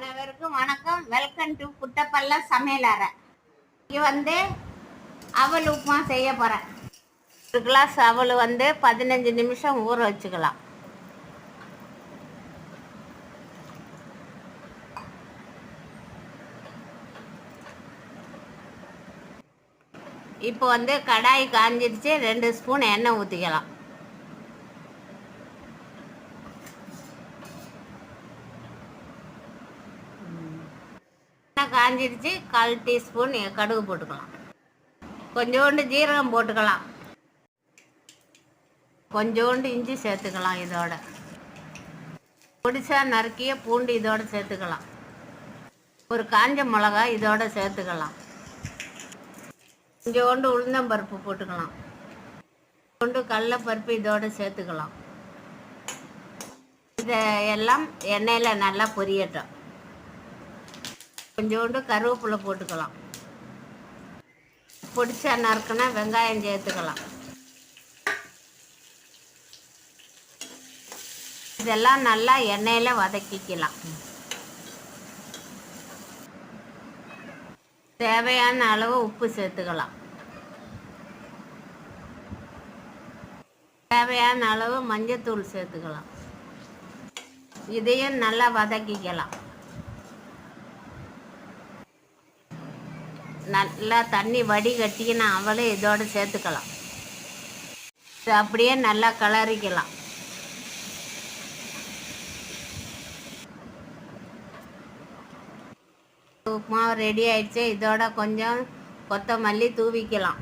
அனைவருக்கும் வணக்கம். Welcome to குட்டப்பல்ல சமையலறை. இங்கே அவல் உப்புமா செய்ய போகிறேன். ஒரு கிளாஸ் அவல் 15 நிமிஷம் ஊற வச்சுக்கலாம். இப்போ கடாய் காஞ்சிடுச்சு. 2 ஸ்பூன் எண்ணெய் ஊற்றிக்கலாம். காஞ்சிடுச்சு. 1/4 டீஸ்பூன் கடுகு போட்டுக்கலாம். கொஞ்சோண்டு ஜீரகம் போட்டுக்கலாம். கொஞ்சோண்டு இஞ்சி சேர்த்துக்கலாம். இதோட பொடிசா நறுக்கிய பூண்டு இதோட சேர்த்துக்கலாம். ஒரு காஞ்ச மிளகாய் இதோட சேர்த்துக்கலாம். கொஞ்சோண்டு உளுந்தம்பருப்பு போட்டுக்கலாம். கொஞ்சோண்டு கடலைப்பருப்பு இதோட சேர்த்துக்கலாம். இதையெல்லாம் எண்ணெயில் நல்லா பொரியட்டும். கொஞ்சோண்டு கருவேப்பிலை போட்டுக்கலாம். பொடிச்சா நறுக்குனா வெங்காயம் சேர்த்துக்கலாம். இதெல்லாம் நல்லா எண்ணெயில் வதக்கிக்கலாம். தேவையான அளவு உப்பு சேர்த்துக்கலாம். தேவையான அளவு மஞ்சத்தூள் சேர்த்துக்கலாம். இதையும் நல்லா வதக்கிக்கலாம். நல்லா தண்ணி வடிகட்டினா அவளை இதோடு சேர்த்துக்கலாம். இது அப்படியே நல்லா கிளறிக்கலாம். உப்புமா ரெடி ஆயிடுச்சு. இதோட கொஞ்சம் கொத்தமல்லி தூவிக்கலாம்.